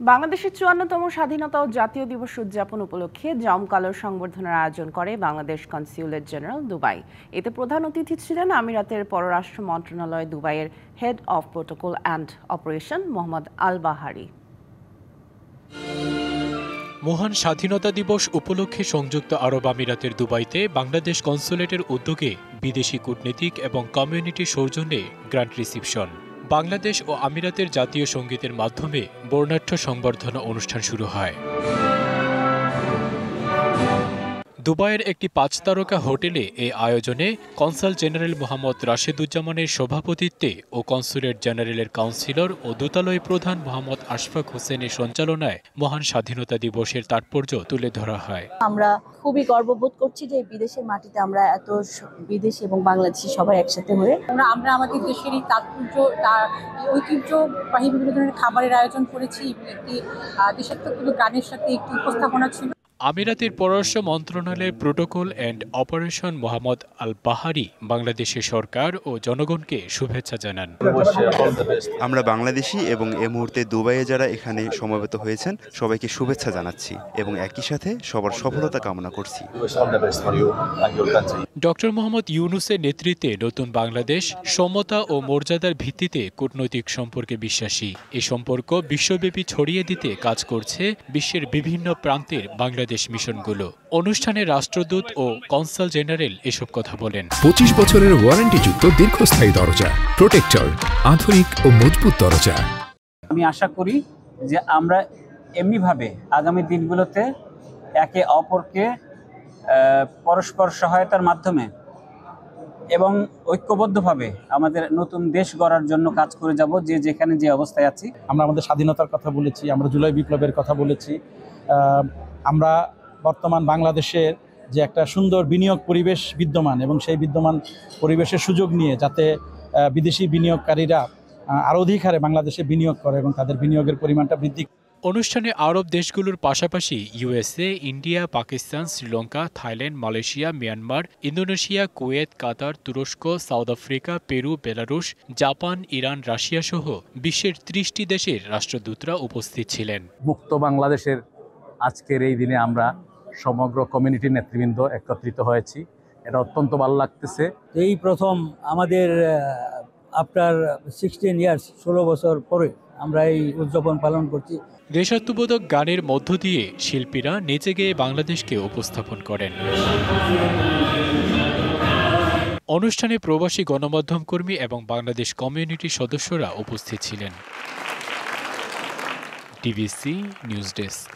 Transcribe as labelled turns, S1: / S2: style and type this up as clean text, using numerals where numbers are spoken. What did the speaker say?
S1: বাংলাদেশের ৫৪তম স্বাধীনতা ও জাতীয় দিবস উদযাপন উপলক্ষে জমকালো সংবর্ধনার আয়োজন করে বাংলাদেশ কনস্যুলেট জেনারেল দুবাই। এতে প্রধান অতিথি ছিলেন আমিরাতের পররাষ্ট্র মন্ত্রণালয় দুবাইয়ের head of protocol and operation Mohammad Al Bahari.
S2: মহান স্বাধীনতা দিবস উপলক্ষে সংযুক্ত আরব আমিরাতের দুবাইতে বাংলাদেশ কনস্যুলেটের উদ্যোগে বিদেশি কূটনীতিক এবং কমিউনিটি সৌজন্যে গ্র্যান্ড রিসিপশন। বাংলাদেশ ও আমিরাতের জাতীয় সঙ্গীতের মাধ্যমে বর্ণাঢ্য সংবর্ধনা অনুষ্ঠান শুরু হয়। দুবাইয়ের একটি ৫ তারকা হোটেলে এই আয়োজনে কনসাল জেনারেল মোহাম্মদ রাশেদুজ্জামানের সভাপতিত্বে ও কনস্যুলেট জেনারেলের কাউন্সিলর ও দূতালয় প্রধান মোহাম্মদ আশফাক হোসেনের সঞ্চালনায় মহান স্বাধীনতা দিবসের তাৎপর্য তুলে ধরা হয়।
S3: আমরা খুবই গর্ববোধ করছি যে বিদেশের মাটিতে আমরা এত বিদেশি এবং বাংলাদেশি সবাই একসাথে হয়ে
S4: আমরা আমাদের দেশের এই তাৎপর্য ঐতিহ্যবাহী বিভিন্ন ধরনের খাবারের আয়োজন করেছি। একটি দেশাত্মবোধক গানের সাথে একটি উপস্থাপনা ছিল।
S2: আমিরাতের পররাষ্ট্র মন্ত্রণালয়ের protocol and operation Mohammad Al বাহারি বাংলাদেশের সরকার ও জনগণকে শুভেচ্ছা জানান।
S5: আমরা বাংলাদেশি এবং এই মুহূর্তে দুবাইয়ে যারা এখানে সমবেত হয়েছেন সবাইকে শুভেচ্ছা জানাচ্ছি এবং একই সাথে সবার সফলতা কামনা করছি।
S2: ডক্টর মোহাম্মদ ইউনুসের নেতৃত্বে নতুন বাংলাদেশ সমতা ও মর্যাদার ভিত্তিতে কূটনৈতিক সম্পর্কে বিশ্বাসী। এই সম্পর্ক বিশ্বব্যাপী ছড়িয়ে দিতে কাজ করছে বিশ্বের বিভিন্ন প্রান্তের বাংলাদেশ মিশনগুলো। অনুষ্ঠানে রাষ্ট্রদূত ও কনসাল জেনারেল এসব কথা বলেন।
S6: ২৫ বছরের ওয়ারেন্টিযুক্ত দীর্ঘস্থায়ী দরজা প্রোটেক্টর, আধুনিক ও মজবুত দরজা।
S7: আমি আশা করি যে আমরা এমনিভাবে আগামী দিনগুলোতে একে অপরকে পরস্পর সহায়তার মাধ্যমে এবং ঐক্যবদ্ধভাবে আমাদের নতুন দেশ গড়ার জন্য কাজ করে যাব, যে যেখানে যে অবস্থায় আছি।
S8: আমরা আমাদের স্বাধীনতার কথা বলেছি, আমরা জুলাই বিপ্লবের কথা বলেছি, আমরা বর্তমান বাংলাদেশের যে একটা সুন্দর বিনিয়োগ পরিবেশ বিদ্যমান এবং সেই বিদ্যমান পরিবেশের সুযোগ নিয়ে যাতে বিদেশি বিনিয়োগকারীরা আরও অধিক হারে বাংলাদেশে বিনিয়োগ করে এবং তাদের বিনিয়োগের পরিমাণটা বৃদ্ধি।
S2: অনুষ্ঠানে আরব দেশগুলোর পাশাপাশি USA, India, Pakistan, Sri Lanka, Thailand, Malaysia, Myanmar, Indonesia, Kuwait, Qatar, তুরস্ক, South Africa, Peru, Belarus, Japan, Iran, Russia সহ বিশ্বের ৩০টি দেশের রাষ্ট্রদূতরা উপস্থিত ছিলেন।
S9: মুক্ত বাংলাদেশের আজকের এই দিনে আমরা সমগ্র কমিউনিটির নেতৃবৃন্দ একত্রিত হয়েছি, এটা অত্যন্ত ভালো লাগতেছে।
S10: এই প্রথম আমাদের আফটার 16 ইয়ার্স 16 বছর পরে আমরা এই উদযাপন পালন করছি।
S2: দেশাত্মবোধক গানের মধ্য দিয়ে শিল্পীরা নেচে গেয়ে বাংলাদেশকে উপস্থাপন করেন। অনুষ্ঠানে প্রবাসী গণমাধ্যম কর্মী এবং বাংলাদেশ কমিউনিটির সদস্যরা উপস্থিত ছিলেন। DBC news desk.